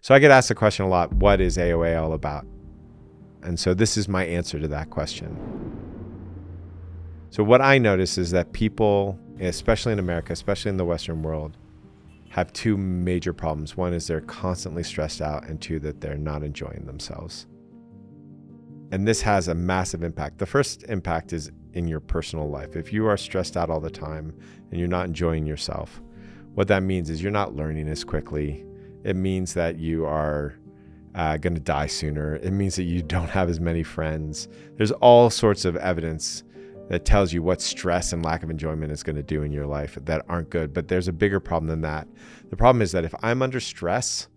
So I get asked the question a lot, what is AOA all about? And so this is my answer to that question. So what I notice is that people, especially in America, especially in the Western world, have two major problems. One is they're constantly stressed out, and two, that they're not enjoying themselves. And this has a massive impact. The first impact is in your personal life. If you are stressed out all the time and you're not enjoying yourself, what that means is you're not learning as quickly. It means that you are going to die sooner. It means that you don't have as many friends. There's all sorts of evidence that tells you what stress and lack of enjoyment is going to do in your life that aren't good. But there's a bigger problem than that. The problem is that if I'm under stress,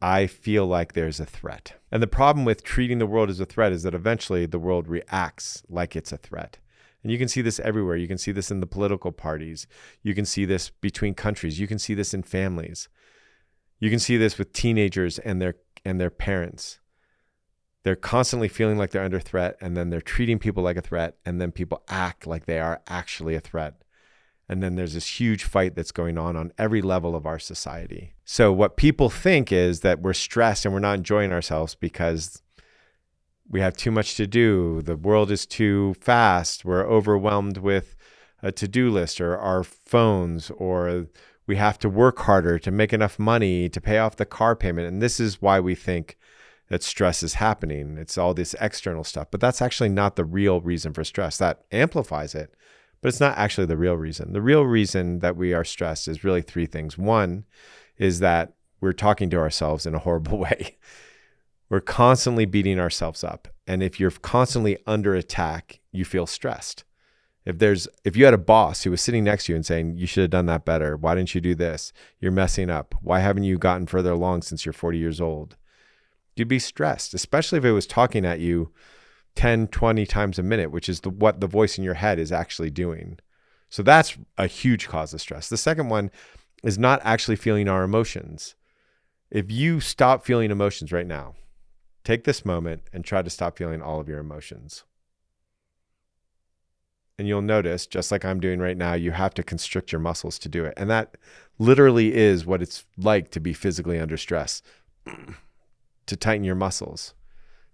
I feel like there's a threat. And the problem with treating the world as a threat is that eventually the world reacts like it's a threat. And you can see this everywhere. You can see this in the political parties. You can see this between countries. You can see this in families. You can see this with teenagers and their parents. They're constantly feeling like they're under threat, and then they're treating people like a threat, and then people act like they are actually a threat. And then there's this huge fight that's going on every level of our society. So what people think is that we're stressed and we're not enjoying ourselves because we have too much to do. The world is too fast. We're overwhelmed with a to-do list or our phones, or we have to work harder to make enough money to pay off the car payment. And this is why we think that stress is happening. It's all this external stuff, but that's actually not the real reason for stress. That amplifies it, but it's not actually the real reason. The real reason that we are stressed is really three things. One is that we're talking to ourselves in a horrible way. We're constantly beating ourselves up. And if you're constantly under attack, you feel stressed. If you had a boss who was sitting next to you and saying, you should have done that better. Why didn't you do this? You're messing up. Why haven't you gotten further along since you're 40 years old? You'd be stressed, especially if it was talking at you 10, 20 times a minute, which is what the voice in your head is actually doing. So that's a huge cause of stress. The second one is not actually feeling our emotions. If you stop feeling emotions right now, take this moment and try to stop feeling all of your emotions. And you'll notice, just like I'm doing right now, you have to constrict your muscles to do it. And that literally is what it's like to be physically under stress, to tighten your muscles.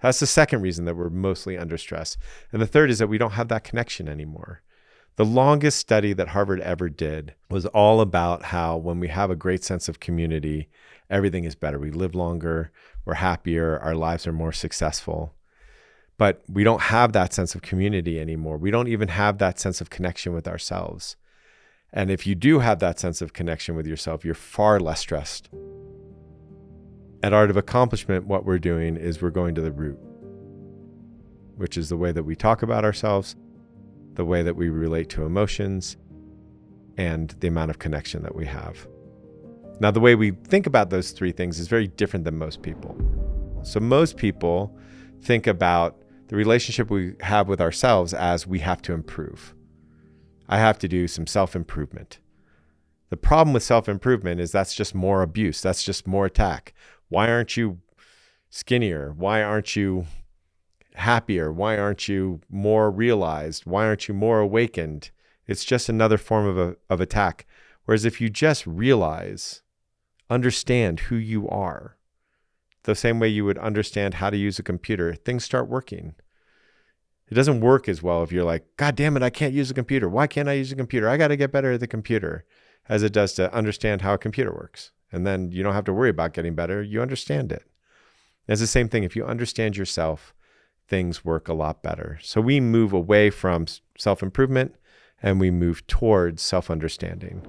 That's the second reason that we're mostly under stress. And the third is that we don't have that connection anymore. The longest study that Harvard ever did was all about how when we have a great sense of community, everything is better. We live longer, we're happier, our lives are more successful. But we don't have that sense of community anymore. We don't even have that sense of connection with ourselves. And if you do have that sense of connection with yourself, you're far less stressed. At Art of Accomplishment, what we're doing is we're going to the root, which is the way that we talk about ourselves, the way that we relate to emotions, and the amount of connection that we have. Now, the way we think about those three things is very different than most people. So most people think about the relationship we have with ourselves as we have to improve. I have to do some self-improvement. The problem with self-improvement is that's just more abuse. That's just more attack. Why aren't you skinnier? Why aren't you happier? Why aren't you more realized? Why aren't you more awakened? It's just another form of attack. Whereas if you just realize, understand who you are, the same way you would understand how to use a computer, things start working. It doesn't work as well if you're like, God damn it, I can't use a computer. Why can't I use a computer? I got to get better at the computer, as it does to understand how a computer works. And then you don't have to worry about getting better. You understand it. It's the same thing. If you understand yourself, things work a lot better. So we move away from self-improvement and we move towards self-understanding.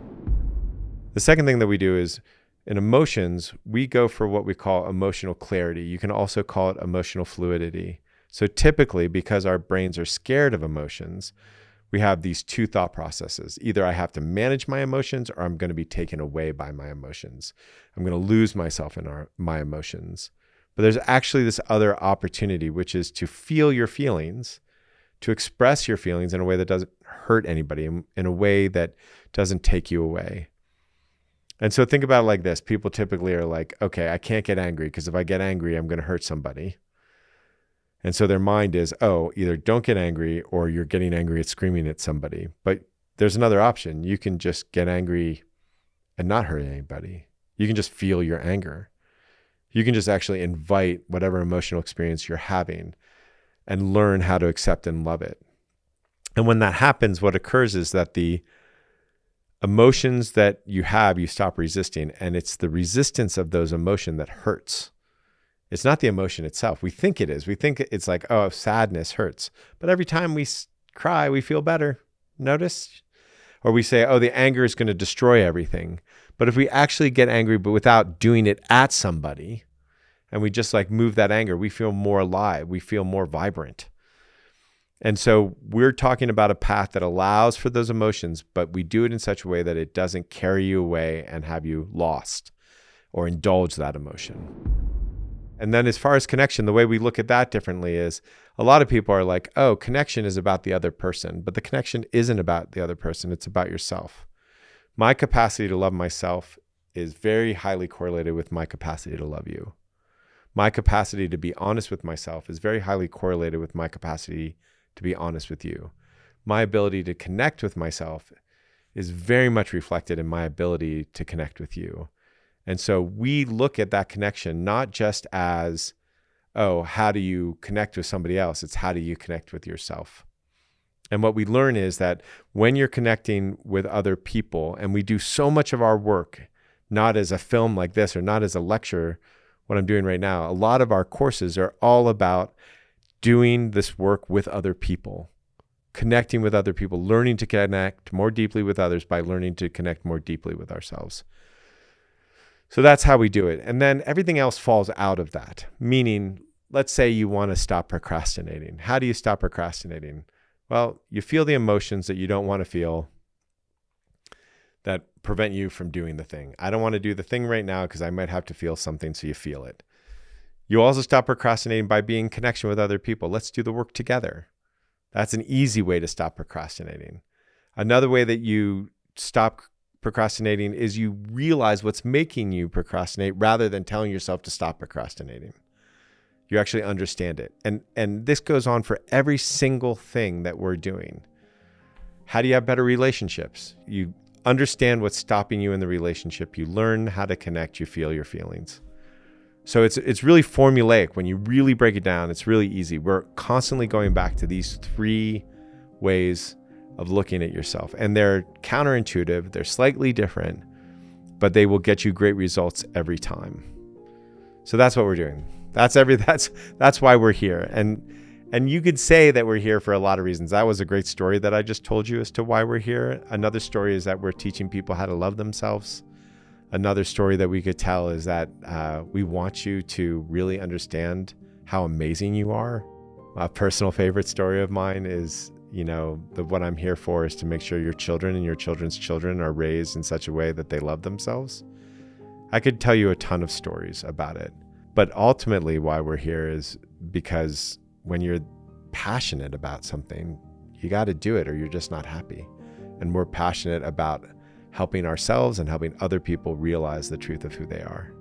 The second thing that we do is in emotions, we go for what we call emotional clarity. You can also call it emotional fluidity. So typically, because our brains are scared of emotions, we have these two thought processes. Either I have to manage my emotions or I'm going to be taken away by my emotions. I'm going to lose myself in my emotions. But there's actually this other opportunity, which is to feel your feelings, to express your feelings in a way that doesn't hurt anybody, in a way that doesn't take you away. And so think about it like this. People typically are like, okay, I can't get angry because if I get angry, I'm going to hurt somebody. And so their mind is, oh, either don't get angry or you're getting angry at screaming at somebody. But there's another option. You can just get angry and not hurt anybody. You can just feel your anger. You can just actually invite whatever emotional experience you're having and learn how to accept and love it. And when that happens, what occurs is that the emotions that you have, you stop resisting. And it's the resistance of those emotions that hurts. It's not the emotion itself. We think it is. We think it's like, oh, sadness hurts. But every time we cry, we feel better. Notice? Or we say, oh, the anger is going to destroy everything. But if we actually get angry, but without doing it at somebody, and we just like move that anger, we feel more alive. We feel more vibrant. And so we're talking about a path that allows for those emotions, but we do it in such a way that it doesn't carry you away and have you lost or indulge that emotion. And then as far as connection, the way we look at that differently is a lot of people are like, oh, connection is about the other person, but the connection isn't about the other person. It's about yourself. My capacity to love myself is very highly correlated with my capacity to love you. My capacity to be honest with myself is very highly correlated with my capacity to be honest with you. My ability to connect with myself is very much reflected in my ability to connect with you. And so we look at that connection not just as, oh, how do you connect with somebody else? It's how do you connect with yourself? And what we learn is that when you're connecting with other people, and we do so much of our work, not as a film like this or not as a lecture, what I'm doing right now, a lot of our courses are all about doing this work with other people, connecting with other people, learning to connect more deeply with others by learning to connect more deeply with ourselves. So that's how we do it. And then everything else falls out of that. Meaning, let's say you want to stop procrastinating. How do you stop procrastinating? Well, you feel the emotions that you don't want to feel that prevent you from doing the thing. I don't want to do the thing right now because I might have to feel something, so you feel it. You also stop procrastinating by being in connection with other people. Let's do the work together. That's an easy way to stop procrastinating. Another way that you stop procrastinating is you realize what's making you procrastinate rather than telling yourself to stop procrastinating. You actually understand it. And this goes on for every single thing that we're doing. How do you have better relationships? You understand what's stopping you in the relationship. You learn how to connect. You feel your feelings. So it's really formulaic. When you really break it down, it's really easy. We're constantly going back to these three ways of looking at yourself. And they're counterintuitive. They're slightly different, but they will get you great results every time. So that's what we're doing. That's why we're here. And you could say that we're here for a lot of reasons. That was a great story that I just told you as to why we're here. Another story is that we're teaching people how to love themselves. Another story that we could tell is that we want you to really understand how amazing you are. A personal favorite story of mine is, what I'm here for is to make sure your children and your children's children are raised in such a way that they love themselves. I could tell you a ton of stories about it, but ultimately why we're here is because when you're passionate about something, you got to do it or you're just not happy. And we're passionate about helping ourselves and helping other people realize the truth of who they are.